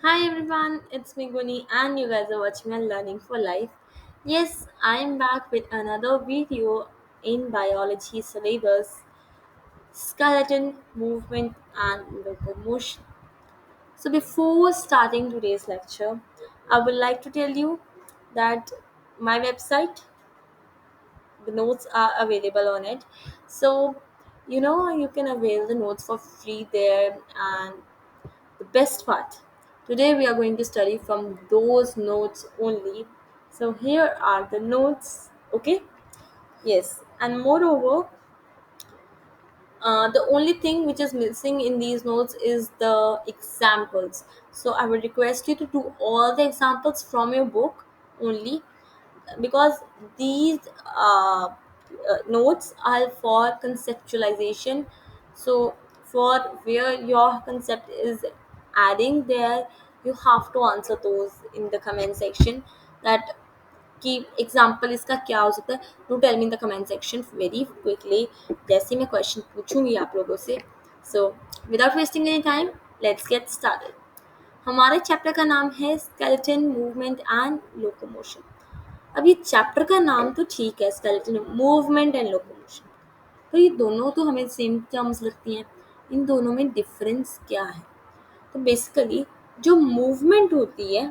Hi everyone, it's me Guni and you guys are watching and learning for life. Yes, I'm back with another video in biology syllabus, skeleton movement and locomotion. So before starting today's lecture, I would like to tell you that my website, the notes are available on it. So you can avail the notes for free there. And the best part, today we are going to study from those notes only. So here are the notes, okay? Yes, and moreover, the only thing which is missing in these notes is the examples. So I would request you to do all the examples from your book only, because these notes are for conceptualization. So for where your concept is adding there, you have to answer those in the comment section, that कि example इसका क्या हो सकता है. Do tell me in the comment section very quickly, जैसे ही मैं question पूछूंगी आप लोगों से. So without wasting any time, let's get started. हमारे चैप्टर का नाम है स्केलेटन मूवमेंट एंड लोकोमोशन. अब ये चैप्टर का नाम तो ठीक है, स्केलेटन मूवमेंट एंड लोकोमोशन, पर ये दोनों तो हमें सेम टर्म्स लगती हैं. इन दोनों में डिफरेंस क्या है? तो बेसिकली जो मूवमेंट होती है,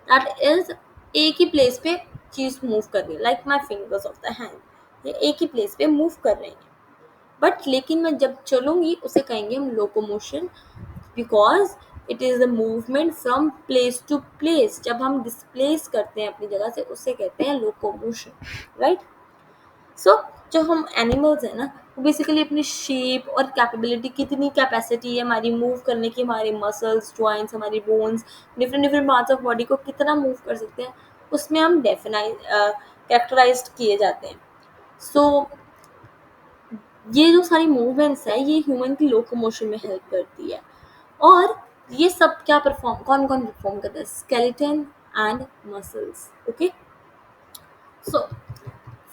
दैट इज एक ही प्लेस पे चीज मूव कर रही है, like my fingers of the hand, ये एक ही प्लेस पे मूव कर रही है. बट लेकिन मैं जब चलूंगी उसे कहेंगे हम locomotion, because it is the movement from place to place. जब हम डिस्प्लेस करते हैं अपनी जगह से, उसे कहते हैं लोकोमोशन, राइट? सो जो हम एनिमल्स हैं ना, वो बेसिकली अपनी शेप और कैपेबिलिटी, कितनी कैपेसिटी है हमारी मूव करने की, हमारे मसल्स, जॉइंट्स, हमारी bones, different different parts of body को कितना मूव कर सकते हैं, उसमें हम डेफिनाइज कैरेक्टराइज किए जाते हैं. सो ये जो सारी मूवमेंट्स है, ये ह्यूमन की लोकोमोशन में हेल्प करती है. और ये सब क्या परफॉर्म, कौन कौन परफॉर्म करता है? Skeleton and muscles, okay. So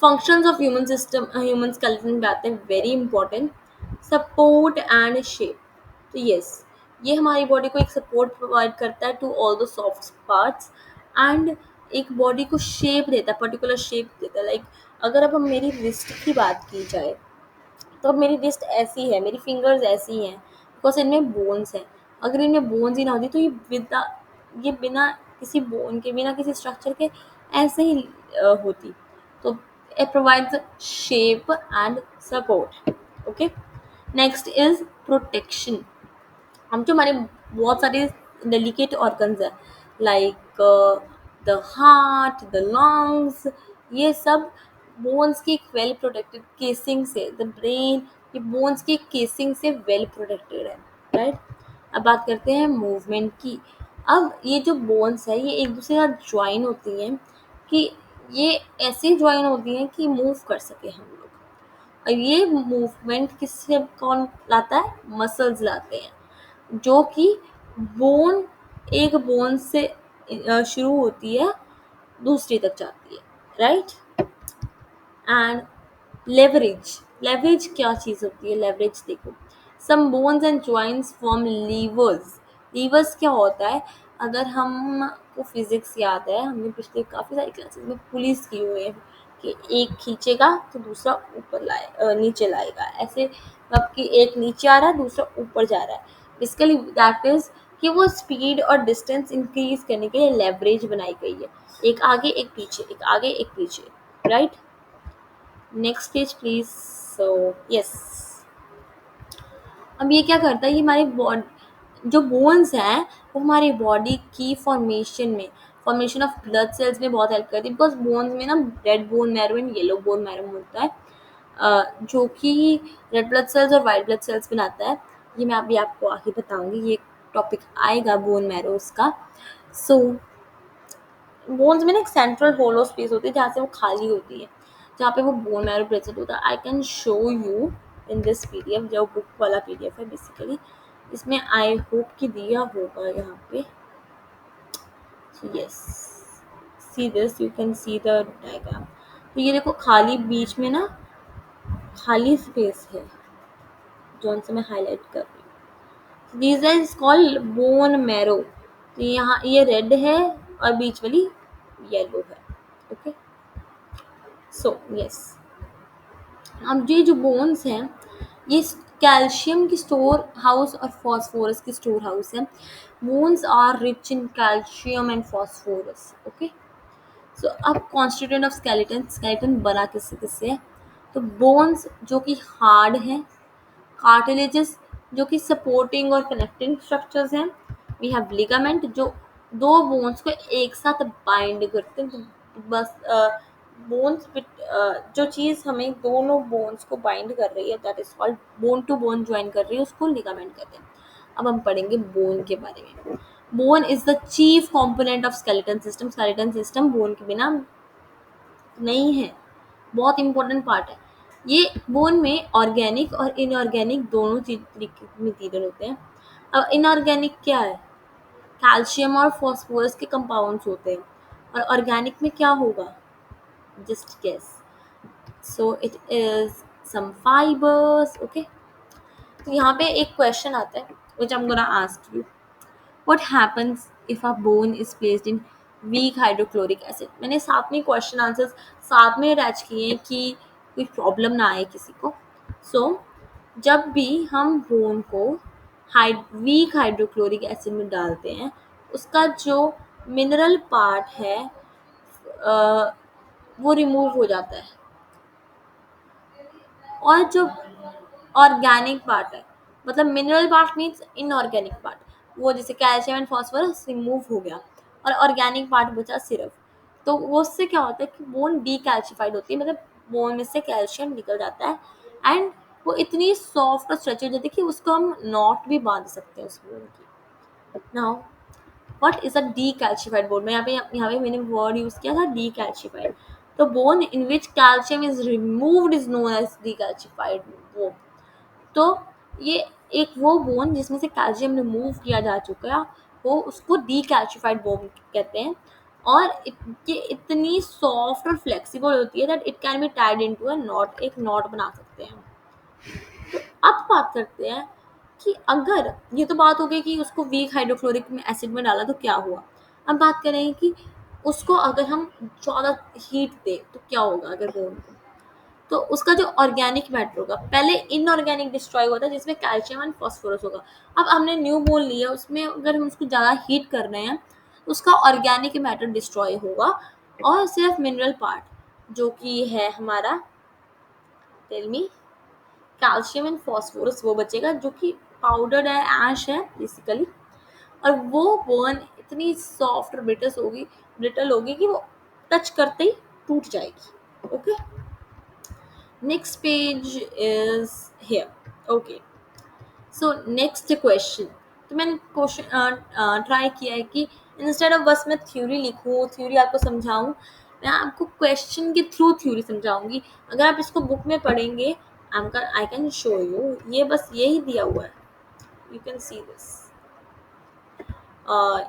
functions of human system, human skeleton पे आते हैं, very important. Support and shape. तो यस, ये हमारी बॉडी को एक सपोर्ट प्रोवाइड करता है to all the soft parts, and एक बॉडी को शेप देता है, पर्टिकुलर शेप देता है. लाइक अगर अब हम मेरी रिस्ट की बात की जाए, तो अब मेरी रिस्ट ऐसी है, मेरी फिंगर्स ऐसी हैं, बिकॉज इनमें बोन्स हैं. अगर इनमें बोन्स ही ना होती तो ये बिना किसी बोन के, बिना किसी स्ट्रक्चर के ऐसे ही होती. तो it provides shape and support, okay. Next is protection. हम जो हमारे बहुत सारे डेलिकेट ऑर्गन्स है, like the heart, the lungs, ये सब बोन्स की एक वेल प्रोटेक्टेड केसिंग से, द ब्रेन, ये बोन्स की केसिंग से वेल प्रोटेक्टेड है, राइट. अब बात करते हैं मूवमेंट की. अब ये जो बोन्स है, ये एक दूसरे के साथ ज्वाइन होती हैं, कि ये ऐसे ज्वाइन होती हैं कि मूव कर सके हम लोग. और ये मूवमेंट किससे कौन लाता है? मसल्स लाते हैं, जो कि बोन, एक बोन से शुरू होती है, दूसरी तक जाती है, राइट. And leverage. लेवरेज क्या चीज़ होती है? लेवरेज देखो, some bones and joints form levers. Levers क्या होता है? अगर हमको फिजिक्स याद है, हमने पिछले काफ़ी सारी क्लासेस में पुलिस की हुई है, कि एक खींचेगा तो दूसरा ऊपर नीचे लाएगा, ऐसे. मतलब कि एक नीचे आ रहा है, दूसरा ऊपर जा रहा है. बेसिकली दैट इज कि वो स्पीड और डिस्टेंस इंक्रीज करने के लिए लेवरेज बनाई गई है. एक आगे एक पीछे, एक आगे एक पीछे, right. Next page please. So yes, अब ये क्या करता है? ये हमारी बॉडी, जो बोन्स हैं, वो हमारी बॉडी की फॉर्मेशन ऑफ ब्लड सेल्स में बहुत हेल्प करती है, बिकॉज बोन्स में ना red bone marrow and yellow bone marrow होता है, जो कि रेड ब्लड सेल्स और वाइट ब्लड सेल्स बनाता है. ये मैं अभी आपको आगे बताऊंगी, ये टॉपिक आएगा बोन मैरोज का. सो बोन्स में ना एक सेंट्रल होलो स्पेस होती है, जहाँ से वो खाली होती है, जहाँ पे वो बोन मैरो प्रेजेंट होता है. आई can show you in this PDF, जो बुक वाला पीडीएफ है बेसिकली. इसमें आई होप कि दिया होगा यहाँ पे. Yes, see this, you can see the diagram. तो ये देखो, खाली बीच में ना खाली स्पेस है, जो से मैं हाईलाइट कर रही हूँ. This is called bone marrow. तो यहाँ ये रेड है और बीच वाली येलो है. ओके. सो यस, अब ये जो बोन्स हैं ये कैल्शियम की स्टोर हाउस और फॉस्फोरस की स्टोर हाउस है. Bones are rich in calcium and phosphorus. Okay. So अब कॉन्स्टिट्यूएंट ऑफ स्केलेटन, स्केलेटन बना किससे किससे है? तो बोन्स जो कि हार्ड हैं, कार्टिलेजेस जो कि सपोर्टिंग और कनेक्टिंग स्ट्रक्चर्स हैं, वी हैव लिगामेंट जो दो बोन्स को एक साथ बाइंड करते हैं. तो बस बोन्स जो चीज़ हमें दोनों बोन्स को बाइंड कर रही है that is called bone to bone join कर रही है, उसको लिगामेंट कहते हैं. अब हम पढ़ेंगे बोन के बारे में. Bone is the chief component of skeleton system. Skeleton system bone के बिना नहीं है, बहुत इंपॉर्टेंट पार्ट है. ये बोन में ऑर्गेनिक और इनऑर्गेनिक दोनों चीज तरीके के मटीरियल होते हैं. अब इनऑर्गेनिक क्या है? कैल्शियम और फॉस्फोरस के कंपाउंड्स होते हैं. और ऑर्गेनिक में क्या होगा? Just guess. So it is some fibres. Okay. तो यहाँ पे एक क्वेश्चन आता है which I'm gonna ask you. What happens if a bone is placed in weak hydrochloric acid? मैंने साथ में क्वेश्चन आंसर्स साथ में अटैच किए हैं कि कोई प्रॉब्लम ना आए किसी को. सो जब भी हम बोन को वीक हाइड्रोक्लोरिक एसिड में डालते हैं, उसका जो मिनरल पार्ट है वो रिमूव हो जाता है. और जो ऑर्गेनिक पार्ट है, मतलब mineral part means inorganic part, वो जैसे कैल्शियम एंड फॉस्फोरस रिमूव हो गया और ऑर्गेनिक पार्ट बचा सिर्फ. तो वो उससे क्या होता है कि बोन डीकैल्शिफाइड होती है, मतलब बोन में से कैल्शियम निकल जाता है एंड वो इतनी सॉफ्ट और स्ट्रेची हो जाती है कि उसको हम नॉट भी बांध सकते हैं उस बोन की. Now what is a decalcified bone? मैं यहाँ पे मैंने वर्ड यूज किया था डीकैल्शिफाइड. तो bone in which calcium is removed is known as decalcified bone. तो ये एक वो बोन जिसमें से कैल्शियम रिमूव किया जा चुका है, वो उसको डीकैल्शिफाइड बोन कहते हैं. और ये इतनी सॉफ्ट और फ्लेक्सिबल होती है that it can be tied into a not. एक नॉट बना सकते हैं. तो अब बात करते हैं कि अगर ये तो बात हो गई कि उसको वीक हाइड्रोक्लोरिक में एसिड में डाला तो क्या हुआ. अब बात करें कि उसको अगर हम ज़्यादा हीट दें तो क्या होगा अगर बोन को. तो उसका जो ऑर्गेनिक मैटर होगा, पहले इनऑर्गेनिक डिस्ट्रॉय होता है जिसमें कैल्शियम एंड फॉस्फोरस होगा. अब हमने न्यू बोन लिया, उसमें अगर हम उसको ज़्यादा हीट कर रहे हैं तो उसका ऑर्गेनिक मैटर डिस्ट्रॉय होगा और सिर्फ मिनरल पार्ट जो कि है हमारा, tell me, calcium and phosphorus वो बचेगा जो कि पाउडर्ड है, ऐश है बेसिकली. और वो बोन इतनी सॉफ्ट और ब्रिटल होगी कि वो टच करते ही टूट जाएगी. Okay. Next page is here. Okay. So next question. तो मैंने क्वेश्चन ट्राई किया है कि इंस्टेड ऑफ बस मैं थ्योरी लिखूँ, थ्योरी आपको समझाऊँ, मैं आपको क्वेश्चन के थ्रू थ्योरी समझाऊंगी. अगर आप इसको बुक में पढ़ेंगे, आई कैन शो यू, ये बस यही दिया हुआ है. You can see this.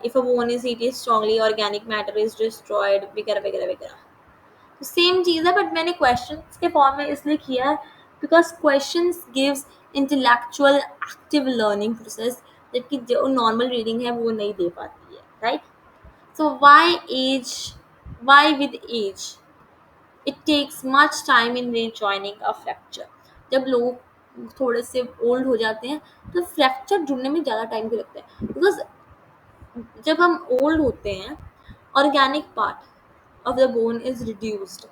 If a bone is heated strongly organic matter is destroyed वगैरह वगैरह वगैरह. सेम चीज़ है बट मैंने क्वेश्चंस के फॉर्म में इसलिए किया है because questions gives intellectual active learning process जबकि जो नॉर्मल रीडिंग है वो नहीं दे पाती है. Right. So why with age it takes much time in rejoining a fracture. जब लोग थोड़े से ओल्ड हो जाते हैं तो फ्रैक्चर जुड़ने में ज़्यादा टाइम भी लगता है बिकॉज जब हम ओल्ड होते हैं organic part of the bone is reduced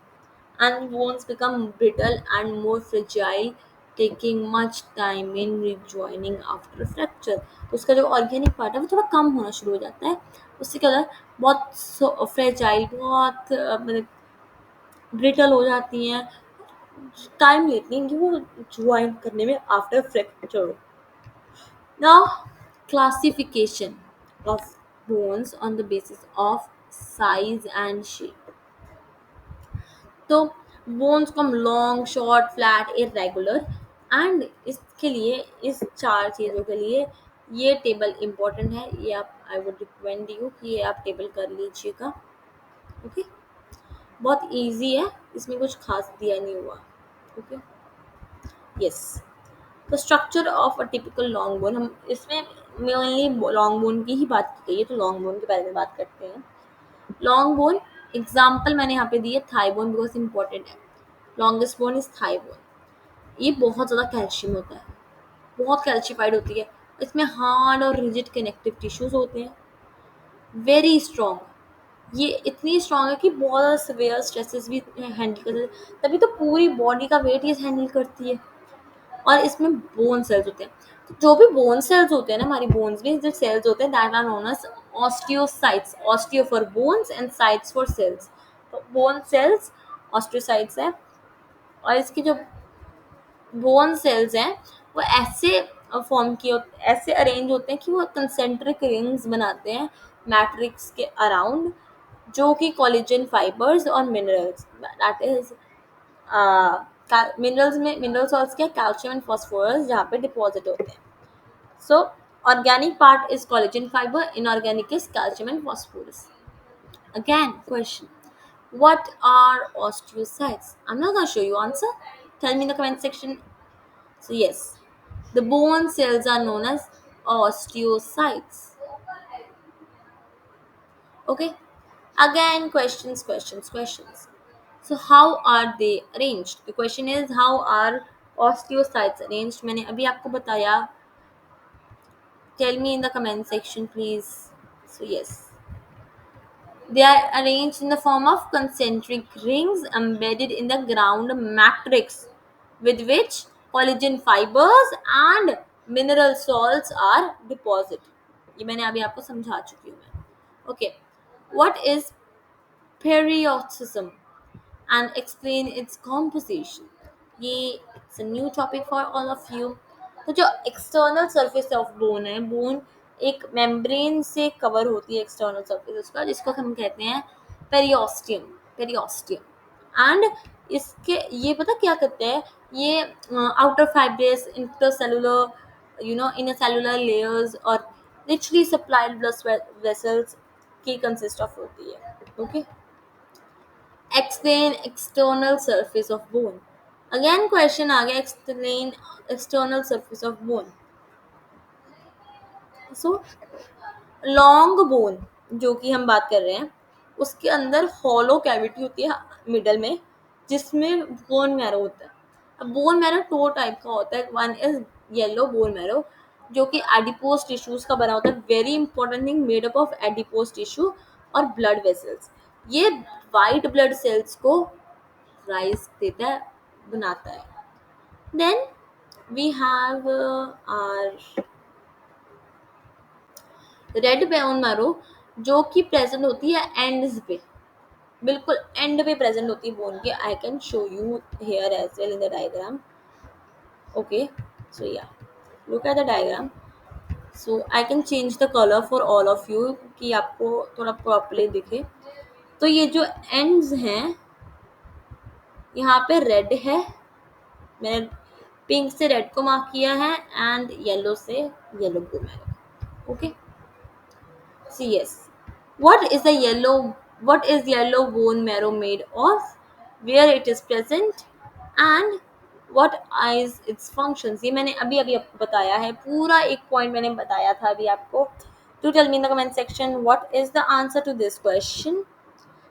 and bones become brittle and more fragile, taking much time in rejoining after fracture. तो उसका जो ऑर्गेनिक पार्ट है वो थोड़ा कम होना शुरू हो जाता है. उससे क्या होता है, बहुत फ्रेजाइल, बहुत मतलब ब्रिटल हो जाती हैं, टाइम लेती हैं कि वो ज्वाइन करने में after fracture. Now, classification of bones on the basis of size and shape. तो बोन्स को हम long, short, flat, irregular and इसके लिए इस चार चीज़ों के लिए ये टेबल इम्पोर्टेंट है. ये आप, आई वुड रिकमेंड यू कि ये आप टेबल कर लीजिएगा. ओके. बहुत इजी है, इसमें कुछ खास दिया नहीं हुआ. ओके. यस. तो structure of a typical long bone, हम इसमें मेनली लॉन्ग बोन की ही बात की गई है, तो लॉन्ग बोन के बारे में बात करते हैं। लॉन्ग बोन एग्जाम्पल मैंने यहाँ पे दी है थाई बोन, बिकॉज इंपॉर्टेंट है। Longest bone is thigh bone. ये बहुत ज़्यादा कैल्शियम होता है, बहुत कैल्शिफाइड होती है। इसमें हार्ड और रिजिड कनेक्टिव टिश्यूज होते हैं, वेरी स्ट्रॉन्ग। ये इतनी स्ट्रॉन्ग है कि बहुत ज़्यादा सिवियर स्ट्रेसेस भी हैंडल कर, तभी तो पूरी बॉडी का वेट ये हैंडल करती है। और इसमें बोन सेल्स होते हैं। तो जो भी बोन सेल्स होते हैं ना, हमारी बोन्स में जो सेल्स होते हैं, that are known as osteocytes. Osteo for bones and cytes for cells. तो बोन सेल्स ऑस्टियोसाइट्स है। और इसकी जो बोन सेल्स हैं वो ऐसे फॉर्म किए ऐसे अरेंज होते हैं कि वो कंसेंट्रिक रिंग्स बनाते हैं मैट्रिक्स के अराउंड, जो कि कोलेजन फाइबर्स और मिनरल्स, दैट इज मिनरल्स में मिनरल सॉल्ट्स के कैल्शियम एंड फॉस्फोरस जहाँ पे डिपॉजिट होते हैं। सो organic part is collagen fibre, inorganic is calcium and phosphorus. Again, question. What are osteocytes? I'm not gonna show you answer. Tell me in the comment section. So yes, the bone cells are known as osteocytes. Okay. Again, questions. So how are they arranged? The question is how are osteocytes arranged? मैंने अभी आपको बताया. Tell me in the comment section, please. So yes, they are arranged in the form of concentric rings embedded in the ground matrix, with which collagen fibers and mineral salts are deposited. ये मैंने अभी आपको समझा चुकी हूँ मैं. Okay, what is periodism and explain its composition? ये it's a new topic for all of you. तो जो एक्सटर्नल सरफेस ऑफ बोन है, बोन एक मेम्ब्रेन से कवर होती है एक्सटर्नल सरफेस उसका, जिसको हम कहते हैं पेरियोस्टियम। पेरियोस्टियम एंड इसके ये पता क्या करते हैं, ये outer fibrous intercellular in cellular layers और रिचली सप्लाइड ब्लड वेसल्स की कंसिस्ट ऑफ होती है. Okay. Explain external surface of bone. Again question आ गया, explain external surface of bone. So long bone जो कि हम बात कर रहे हैं, उसके अंदर हॉलो कैविटी होती है मिडल में, जिसमें बोन मैरो होता है. अब बोन मैरो दो टाइप का होता है. One is yellow bone marrow, जो कि एडिपोज टिश्यूज का बना होता है. Very important thing, made up of adipose tissue और ब्लड वेसल्स. ये वाइट ब्लड सेल्स को राइज देता है, बनाता है. Then we have are red bone marrow, जो कि प्रेजेंट होती है एंड्स पे, बिल्कुल एंड पे प्रेजेंट होती है बोन के. I can show you here as well in the diagram. Okay. So yeah, look at the diagram. So I can change the colour for all of you कि आपको थोड़ा properly दिखे. तो ये जो एंड्स हैं, यहाँ पे रेड है, मैंने पिंक से रेड को मार्क किया है एंड येलो से येलो को मैंने. Okay. See, yes. What is yellow bone marrow made of? Where it is present? And what is its functions? ये मैंने अभी अभी आपको बताया है. पूरा एक पॉइंट मैंने बताया था अभी आपको. To tell me in the comment section what is the answer to this question.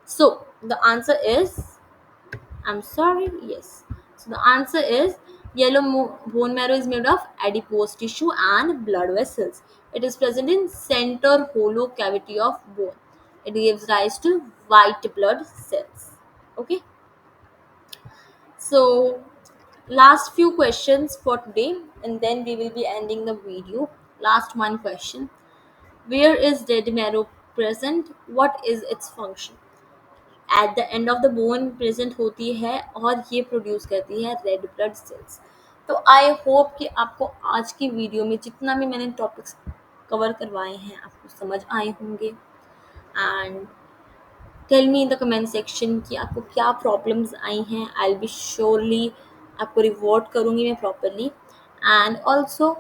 So the answer is, I'm sorry, yes. So the answer is bone marrow is made of adipose tissue and blood vessels. It is present in center hollow cavity of bone. It gives rise to white blood cells. Okay. So last few questions for today, and then we will be ending the video. Last one question. Where is dead marrow present? What is its function? At the end of the bone present होती है और ये produce करती है red blood cells. तो I hope कि आपको आज की वीडियो में जितना भी मैंने टॉपिक्स कवर करवाए हैं आपको समझ आए होंगे. And tell me in the comment section कि आपको क्या प्रॉब्लम्स आई हैं. आई विल बी श्योरली आपको रिवॉर्ड करूँगी मैं properly. And also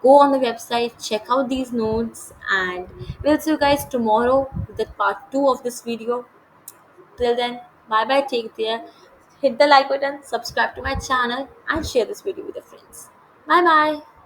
go on the website, check out these notes, and we'll see you guys tomorrow with the part 2 of this video. Till then, bye bye, take care. Hit the like button, subscribe to my channel, and share this video with your friends. Bye bye.